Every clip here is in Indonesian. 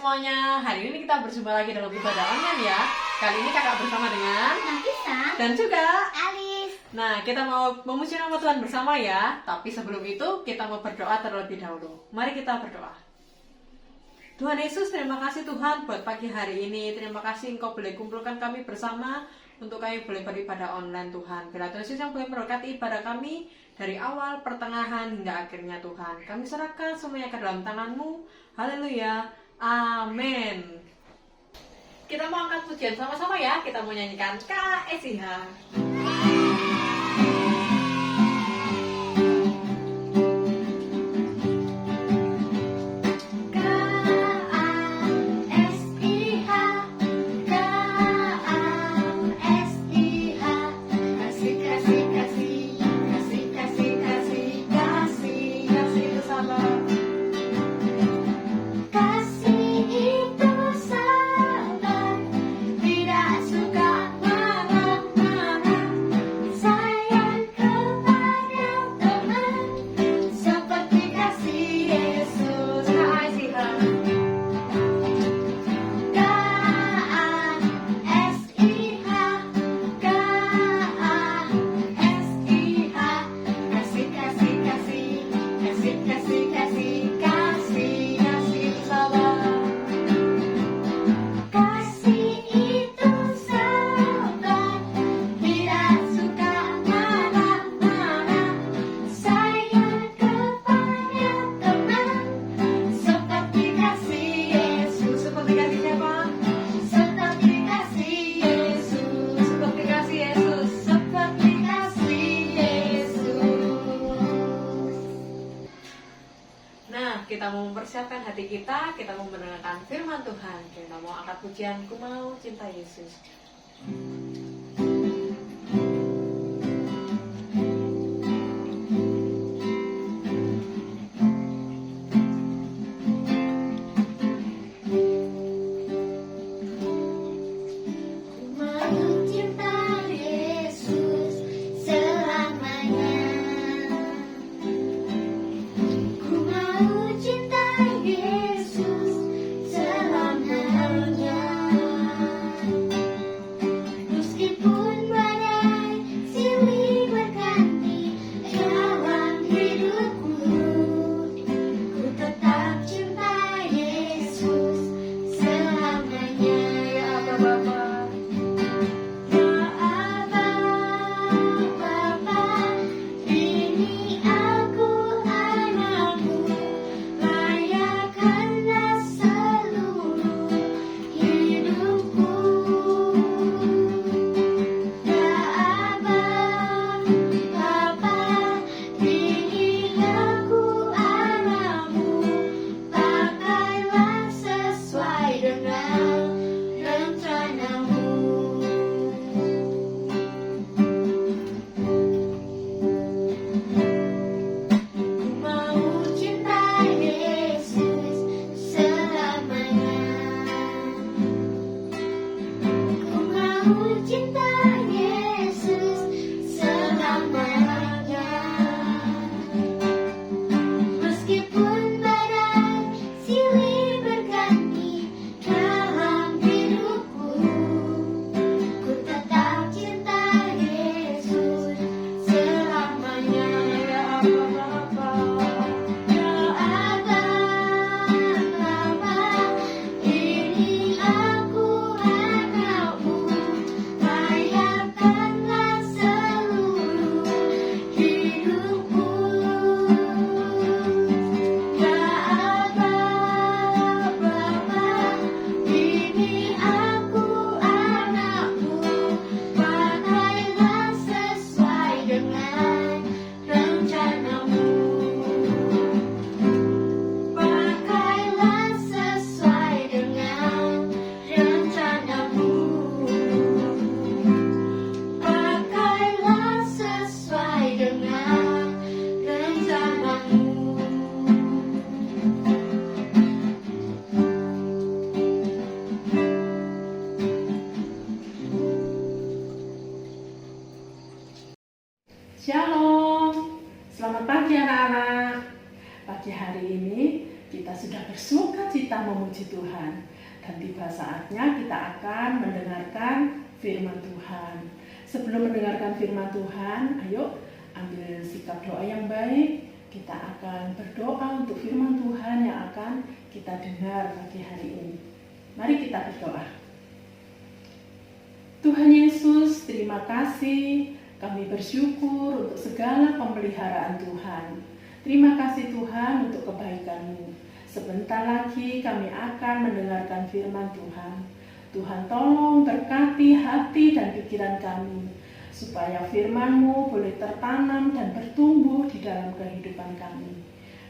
semuanya, hari ini kita berjumpa lagi dalam ibadah online ya. Kali ini kakak bersama dengan Nafisa dan juga Alis. Nah, kita mau memuji nama Tuhan bersama ya. Tapi sebelum itu kita mau berdoa terlebih dahulu. Mari kita berdoa. Tuhan Yesus, terima kasih Tuhan buat pagi hari ini. Terima kasih Engkau boleh kumpulkan kami bersama untuk kami boleh beribadah online Tuhan. Biarlah Tuhan Yesus yang boleh memberkati ibadah kami dari awal, pertengahan, hingga akhirnya Tuhan. Kami serahkan semuanya ke dalam tangan-Mu. Haleluya. Amin. Kita mau angkat pujian sama-sama ya. Kita mau nyanyikan KSIH. Kita mau mempersiapkan hati kita mau mendengarkan firman Tuhan. Kita mau angkat pujian, Ku Mau Cinta Yesus. kita sudah bersuka cita memuji Tuhan. Dan tiba saatnya kita akan mendengarkan firman Tuhan. Sebelum mendengarkan firman Tuhan, ayo ambil sikap doa yang baik. Kita akan berdoa untuk firman Tuhan yang akan kita dengar pagi hari ini. Mari kita berdoa. Tuhan Yesus, terima kasih. Kami bersyukur untuk segala pemeliharaan Tuhan. Terima kasih Tuhan untuk kebaikan-Mu. Sebentar lagi kami akan mendengarkan firman Tuhan. Tuhan tolong berkati hati dan pikiran kami, supaya firman-Mu boleh tertanam dan bertumbuh di dalam kehidupan kami.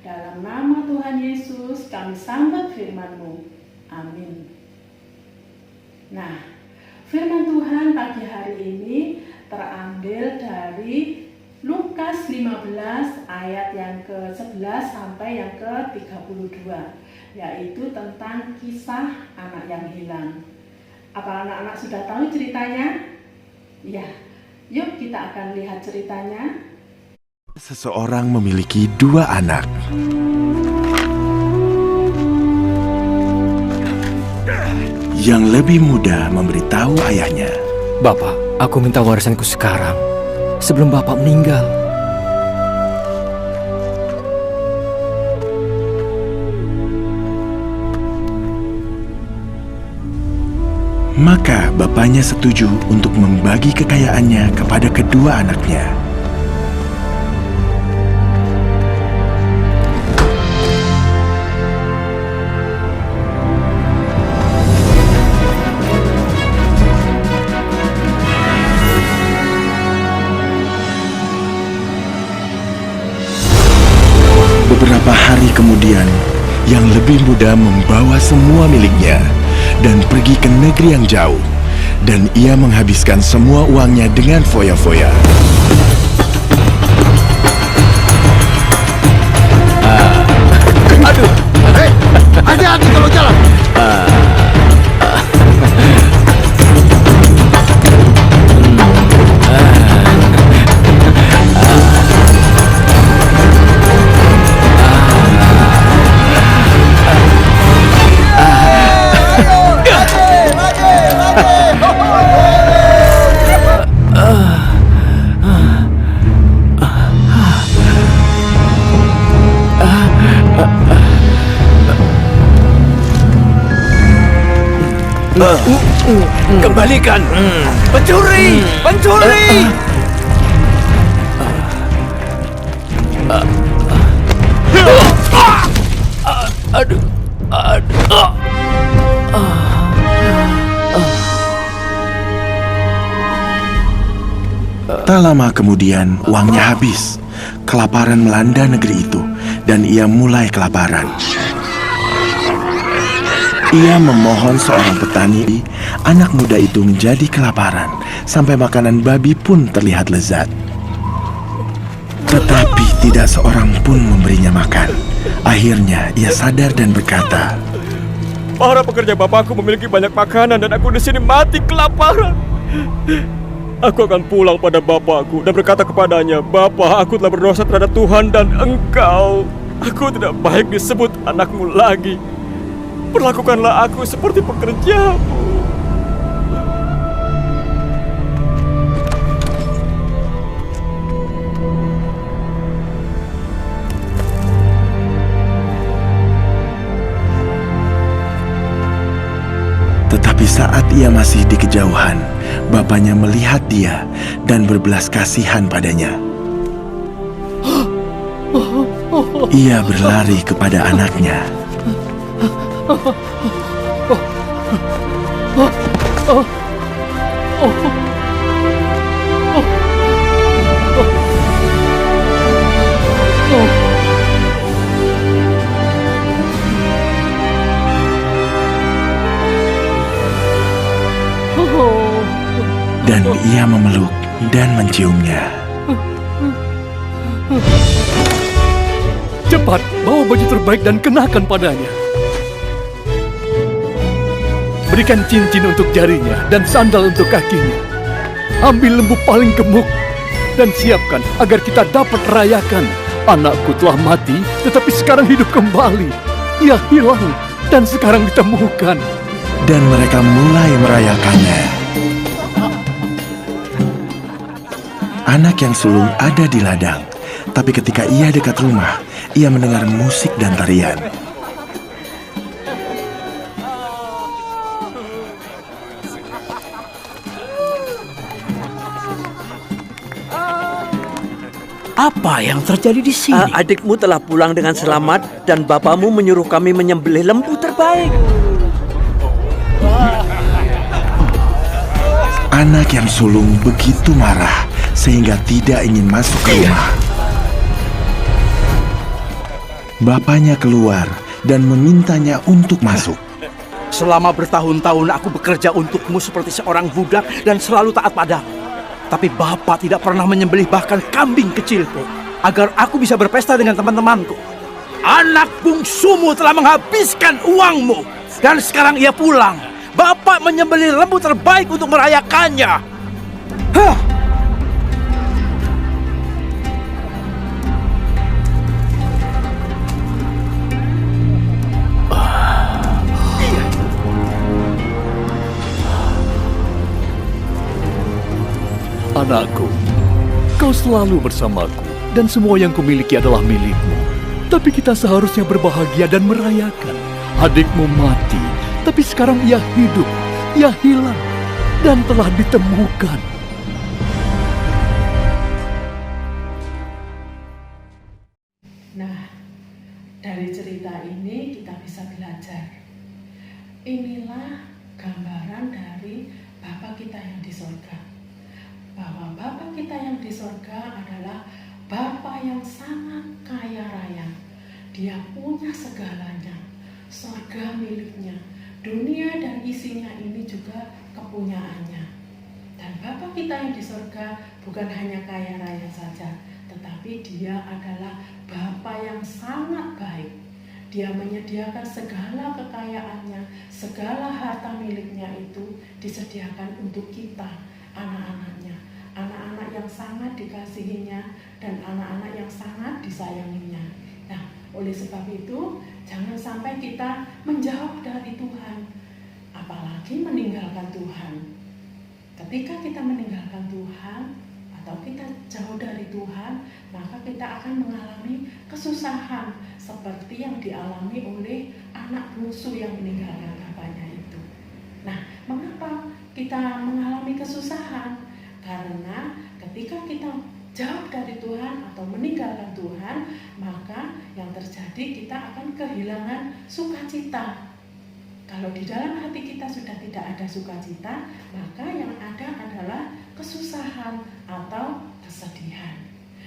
Dalam nama Tuhan Yesus kami sambut firman-Mu. Amin. Nah, firman Tuhan pagi hari ini terambil dari Lukas 15 ayat yang ke-11 sampai yang ke-32, yaitu tentang kisah anak yang hilang. Apa anak-anak sudah tahu ceritanya? Ya, yuk kita akan lihat ceritanya. Seseorang memiliki 2 anak. Yang lebih muda memberitahu ayahnya, "Bapak, aku minta warisanku sekarang, sebelum Bapak meninggal." Maka bapaknya setuju untuk membagi kekayaannya kepada kedua anaknya. Beberapa hari kemudian, yang lebih muda membawa semua miliknya dan pergi ke negeri yang jauh, dan ia menghabiskan semua uangnya dengan foya-foya. Aduh, hei, hati-hati kalau jalan. Kembalikan! Pencuri! Pencuri! Aduh! Aduh! Tak lama kemudian, uangnya habis. Kelaparan melanda negeri itu, dan ia mulai kelaparan. Ia memohon seorang petani, anak muda itu menjadi kelaparan, sampai makanan babi pun terlihat lezat. Tetapi tidak seorang pun memberinya makan. Akhirnya ia sadar dan berkata, Para pekerja bapakku memiliki banyak makanan dan aku di sini mati kelaparan. Aku akan pulang pada bapakku dan berkata kepadanya, Bapa, aku telah berdosa terhadap Tuhan dan engkau. Aku tidak baik disebut anakmu lagi. Perlakukanlah aku seperti pekerjamu. Tetapi saat ia masih di kejauhan, bapaknya melihat dia dan berbelas kasihan padanya. Ia berlari kepada anaknya. Dan ia memeluk dan menciumnya. Cepat, bawa baju terbaik dan kenakan padanya. Berikan cincin untuk jarinya dan sandal untuk kakinya. Ambil lembu paling gemuk dan siapkan agar kita dapat rayakan. Anakku telah mati, tetapi sekarang hidup kembali. ia hilang dan sekarang ditemukan. Dan mereka mulai merayakannya. Anak yang sulung ada di ladang, tapi ketika ia dekat rumah, ia mendengar musik dan tarian. Apa yang terjadi di sini? Adikmu telah pulang dengan selamat dan bapakmu menyuruh kami menyembelih lembu terbaik. Anak yang sulung begitu marah sehingga tidak ingin masuk ke rumah. Bapaknya keluar dan memintanya untuk masuk. Selama bertahun-tahun aku bekerja untukmu seperti seorang budak dan selalu taat padamu. Tapi Bapak tidak pernah menyembelih bahkan kambing kecilku agar aku bisa berpesta dengan teman-temanku. Anak bungsumu telah menghabiskan uangmu dan sekarang ia pulang. Bapak menyembelih lembu terbaik untuk merayakannya. Hah! Anakku, kau selalu bersamaku dan semua yang kumiliki adalah milikmu. Tapi kita seharusnya berbahagia dan merayakan. Adikmu mati, tapi sekarang ia hidup, ia hilang, dan telah ditemukan. Nah, dari cerita ini kita bisa belajar. Inilah gambaran dari Bapa kita yang di sorga. Bahwa Bapa kita yang di sorga adalah Bapa yang sangat kaya raya. Dia punya segalanya. Sorga miliknya. Dunia dan isinya ini juga kepunyaannya. Dan Bapa kita yang di sorga bukan hanya kaya raya saja, tetapi dia adalah Bapa yang sangat baik. Dia menyediakan segala kekayaannya, segala harta miliknya itu disediakan untuk kita, anak-anaknya. Anak-anak yang sangat dikasihinya dan anak-anak yang sangat disayanginya. Nah, oleh sebab itu, jangan sampai kita menjauh dari Tuhan, apalagi meninggalkan Tuhan. Ketika kita meninggalkan Tuhan atau kita jauh dari Tuhan, maka kita akan mengalami kesusahan seperti yang dialami oleh anak bungsu yang meninggalkan bapaknya itu. Nah, mengapa kita mengalami kesusahan? Karena ketika kita jauh dari Tuhan atau meninggalkan Tuhan, maka yang terjadi kita akan kehilangan sukacita. Kalau di dalam hati kita sudah tidak ada sukacita, maka yang ada adalah kesusahan atau kesedihan.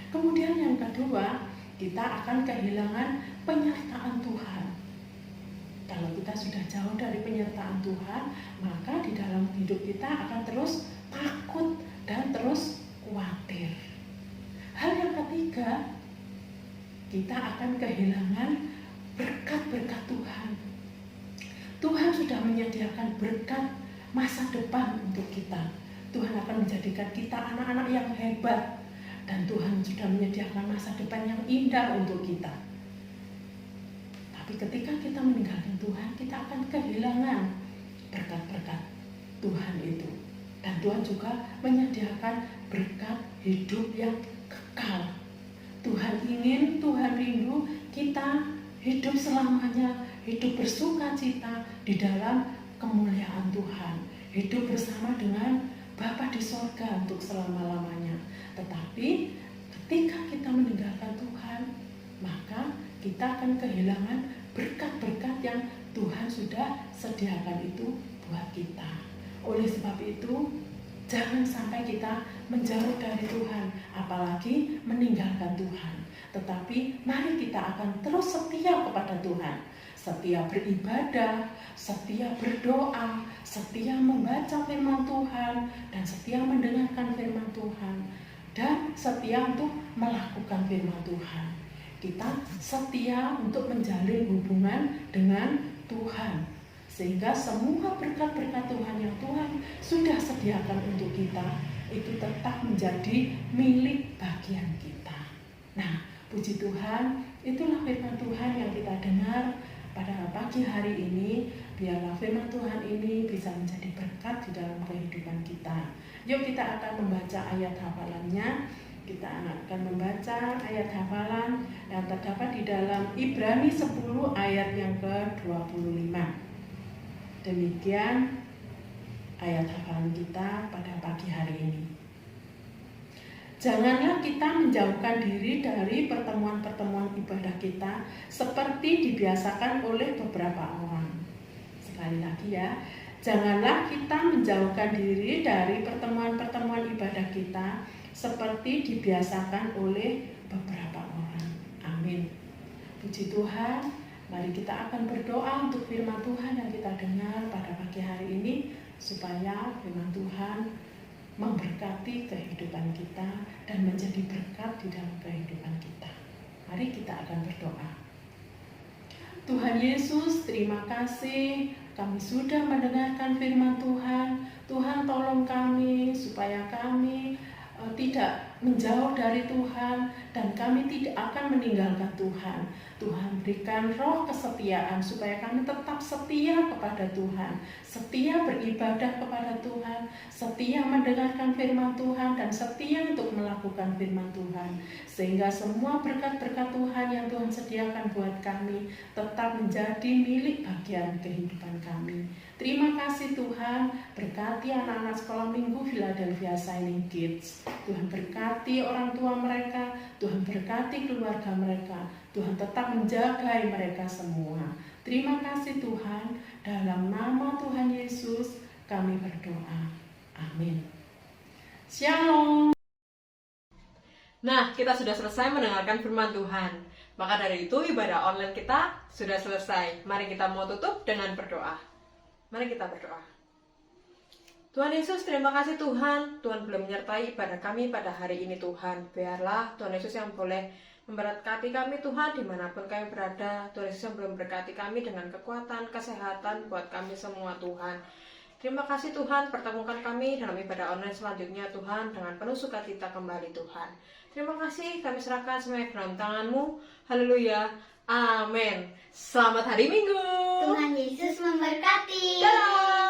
Kemudian yang kedua, kita akan kehilangan penyertaan Tuhan. Kalau kita sudah jauh dari penyertaan Tuhan, maka di dalam hidup kita akan terus takut dan terus khawatir. Hal yang ketiga, kita akan kehilangan berkat-berkat Tuhan. Tuhan sudah menyediakan berkat masa depan untuk kita. Tuhan akan menjadikan kita anak-anak yang hebat. Dan Tuhan sudah menyediakan masa depan yang indah untuk kita. Tapi ketika kita meninggalkan Tuhan, kita akan kehilangan berkat-berkat Tuhan itu. Dan Tuhan juga menyediakan berkat hidup yang kekal. Tuhan ingin, Tuhan rindu kita hidup selamanya, hidup bersukacita di dalam kemuliaan Tuhan. Hidup bersama dengan Bapa di sorga untuk selama-lamanya. Tetapi ketika kita meninggalkan Tuhan, maka kita akan kehilangan berkat-berkat yang Tuhan sudah sediakan itu buat kita. Oleh sebab itu, jangan sampai kita menjauh dari Tuhan, apalagi meninggalkan Tuhan. Tetapi mari kita akan terus setia kepada Tuhan. Setia beribadah, setia berdoa, setia membaca firman Tuhan, dan setia mendengarkan firman Tuhan. Dan setia untuk melakukan firman Tuhan. Kita setia untuk menjalin hubungan dengan Tuhan. Sehingga semua berkat-berkat Tuhan yang Tuhan sudah sediakan untuk kita, itu tetap menjadi milik bagian kita. Nah, puji Tuhan, itulah firman Tuhan yang kita dengar pada pagi hari ini, biarlah firman Tuhan ini bisa menjadi berkat di dalam kehidupan kita. Yuk kita akan membaca ayat hafalannya. Kita akan membaca ayat hafalan yang terdapat di dalam Ibrani 10 ayat yang ke-25. Demikian ayat hafalan kita pada pagi hari ini. Janganlah kita menjauhkan diri dari pertemuan-pertemuan ibadah kita seperti dibiasakan oleh beberapa orang. Sekali lagi ya, janganlah kita menjauhkan diri dari pertemuan-pertemuan ibadah kita seperti dibiasakan oleh beberapa orang. Amin. Puji Tuhan, mari kita akan berdoa untuk firman Tuhan yang kita dengar pada pagi hari ini, supaya firman Tuhan memberkati kehidupan kita dan menjadi berkat di dalam kehidupan kita. Mari kita akan berdoa. Tuhan Yesus, terima kasih kami sudah mendengarkan firman Tuhan. Tuhan tolong kami supaya kami tidak menjauh dari Tuhan dan kami tidak akan meninggalkan Tuhan. Tuhan berikan roh kesetiaan supaya kami tetap setia kepada Tuhan, setia beribadah kepada Tuhan, setia mendengarkan firman Tuhan dan setia untuk melakukan firman Tuhan, sehingga semua berkat-berkat Tuhan yang Tuhan sediakan buat kami tetap menjadi milik bagian kehidupan kami. Terima kasih Tuhan, berkati anak-anak sekolah minggu Philadelphia Shining Kids. Tuhan berkati orang tua mereka, Tuhan berkati keluarga mereka, Tuhan tetap menjaga mereka semua. Terima kasih Tuhan, dalam nama Tuhan Yesus kami berdoa. Amin. Shalom. Nah, kita sudah selesai mendengarkan firman Tuhan. Maka dari itu ibadah online kita sudah selesai. Mari kita mau tutup dengan berdoa. Mari kita berdoa. Tuhan Yesus, terima kasih Tuhan. Tuhan boleh menyertai ibadah kami pada hari ini Tuhan. Biarlah Tuhan Yesus yang boleh memberkati kami Tuhan dimanapun kami berada. Tuhan Yesus yang boleh memberkati kami dengan kekuatan, kesehatan buat kami semua Tuhan. Terima kasih Tuhan, pertemukan kami dalam ibadah online selanjutnya Tuhan dengan penuh sukacita kembali Tuhan. Terima kasih, kami serahkan semuanya dalam tangan-Mu. Haleluya. Amin. Selamat hari Minggu. Tuhan Yesus memberkati. Dadah.